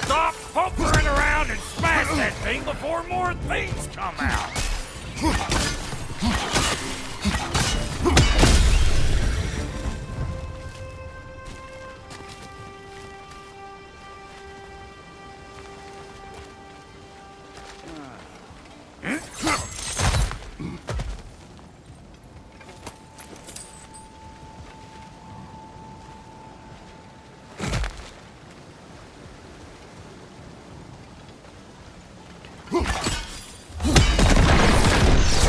Stop pokering around and smash that thing before more things come out.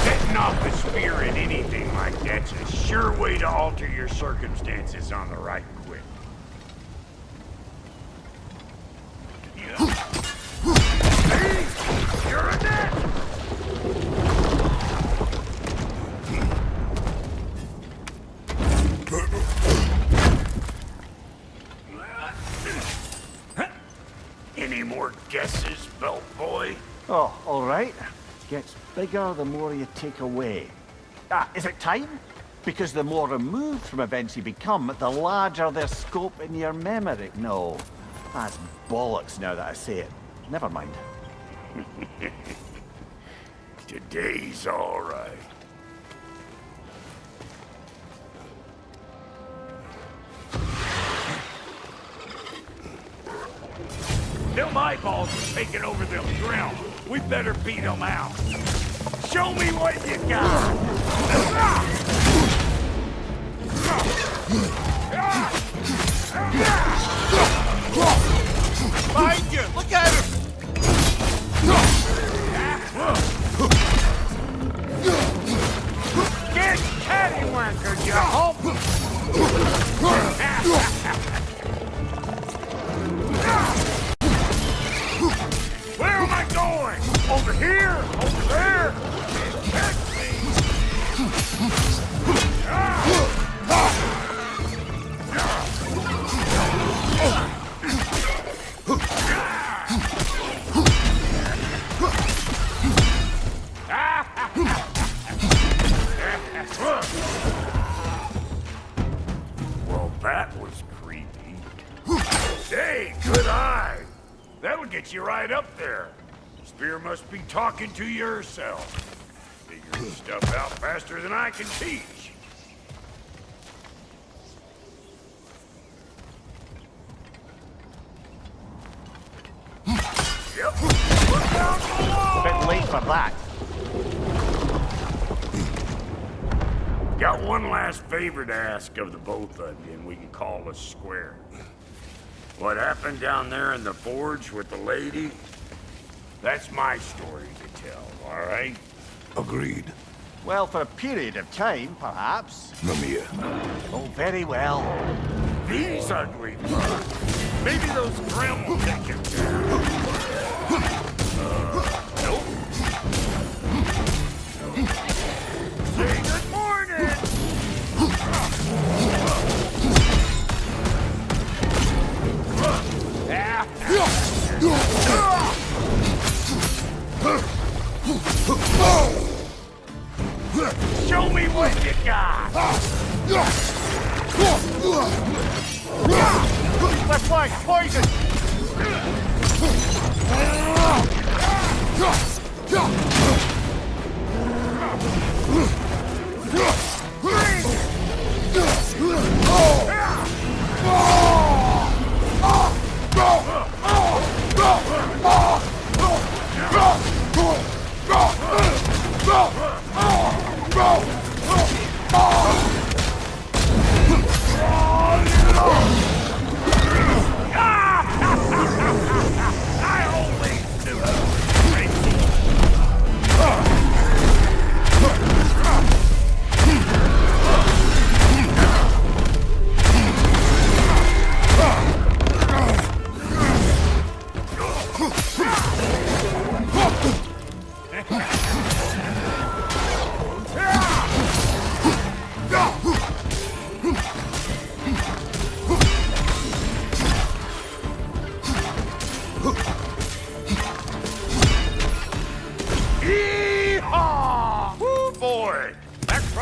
Setting off a spear in anything like that's a sure way to alter your circumstances on the right quick. Yeah. See? You're a net! Any more guesses, belt boy? Oh, all right. Gets bigger the more you take away. Ah, is it time? Because the more removed from events you become, the larger their scope in your memory. No, that's bollocks now that I say it. Never mind. Today's all right. Them eyeballs are taking over them realm. We better beat them out. Show me what you got! Behind you! Look at him! Get cattywanker, you hope! Where am I going? Over here? Over there? Catch Well, that was creepy. Hey, good eye. That'll get you right up there. Spear must be talking to yourself. Figure stuff out faster than I can teach. Yep. Look down below. Bit late for that. Got one last favor to ask of the both of you, and we can call us square. What happened down there in the forge with the lady? That's my story to tell, all right? Agreed. Well, for a period of time, perhaps. Mamiya. Oh, very well. These ugly bugs. Maybe those Grim will take him down. Nope. Say good morning! Show me what you got! Left flank, poison!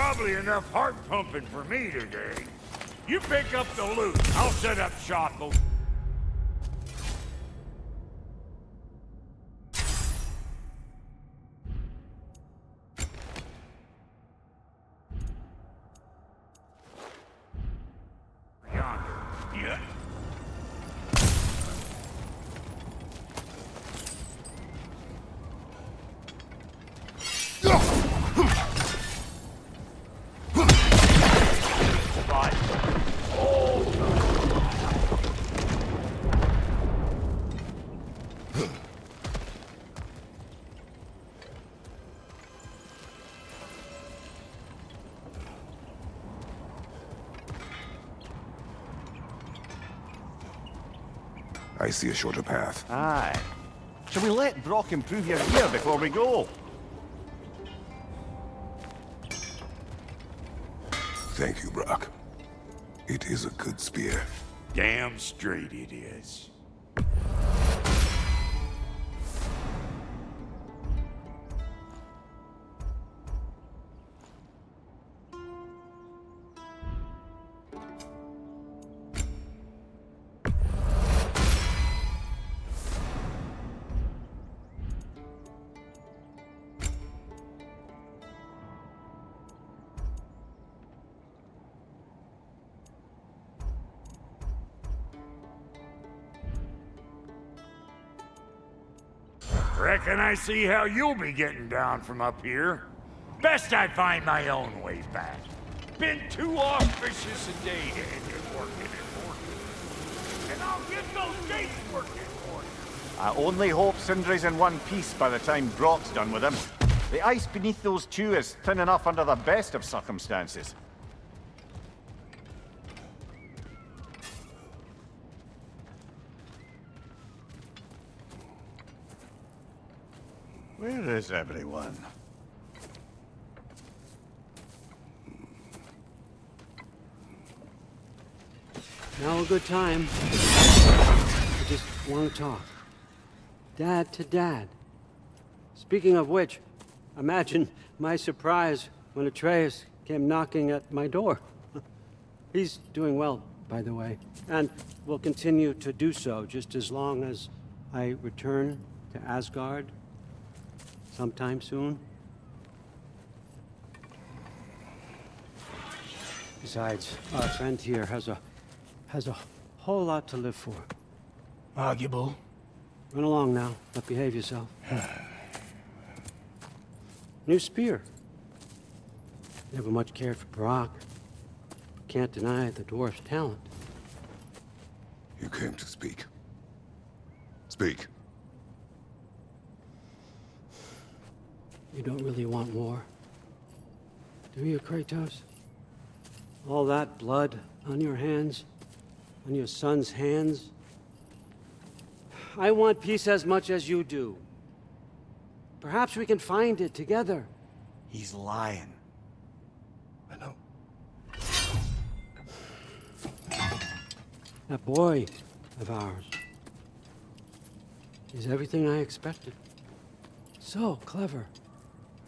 probably enough heart pumping for me today. You pick up the loot. I'll set up shop. Yeah. I see a shorter path. Aye. Shall we let Brock improve your gear before we go? Thank you, Brock. It is a good spear. Damn straight it is. Reckon I see how you'll be getting down from up here. Best I find my own way back. Been too auspicious a day to end it working and working. And I'll get those dates working for you. I only hope Sindri's in one piece by the time Brock's done with him. The ice beneath those two is thin enough under the best of circumstances. Where is everyone? Now a good time. I just want to talk. Dad to Dad. Speaking of which, imagine my surprise when Atreus came knocking at my door. He's doing well, by the way, and will continue to do so just as long as I return to Asgard sometime soon. Besides, our friend here has a whole lot to live for. Arguable. Run along now, but behave yourself. New spear. Never much cared for Brock. Can't deny the dwarf's talent. You came to speak. Speak. You don't really want war, do you, Kratos? All that blood on your hands, on your son's hands? I want peace as much as you do. Perhaps we can find it together. He's lying. I know. That boy of ours is everything I expected. So clever,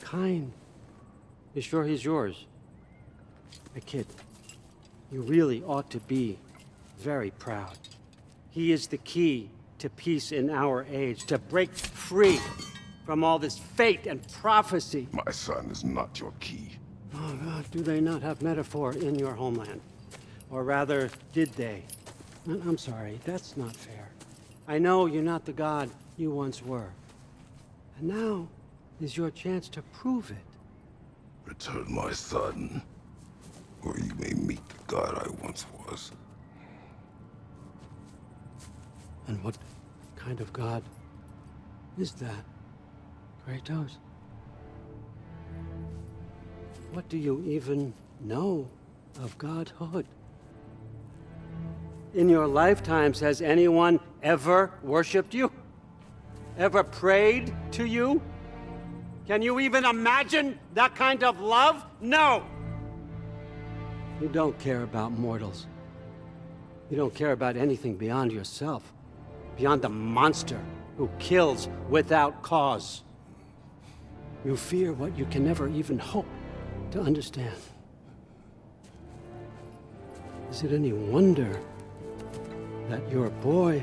kind. You sure he's yours? A kid, you really ought to be very proud. He is the key to peace in our age, to break free from all this fate and prophecy. My son is not your key. Oh God, do they not have metaphor in your homeland? Or rather, did they? I'm sorry, that's not fair. I know you're not the god you once were. And now is your chance to prove it. Return my son, or you may meet the god I once was. And what kind of god is that, Kratos? What do you even know of godhood? In your lifetimes, has anyone ever worshipped you? Ever prayed to you? Can you even imagine that kind of love? No! You don't care about mortals. You don't care about anything beyond yourself, beyond the monster who kills without cause. You fear what you can never even hope to understand. Is it any wonder that your boy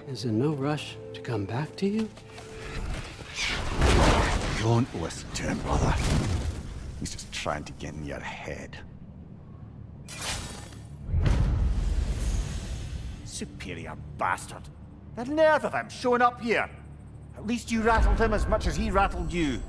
is in no rush to come back to you? Don't listen to him, brother. He's just trying to get in your head. Superior bastard. The nerve of him showing up here. At least you rattled him as much as he rattled you.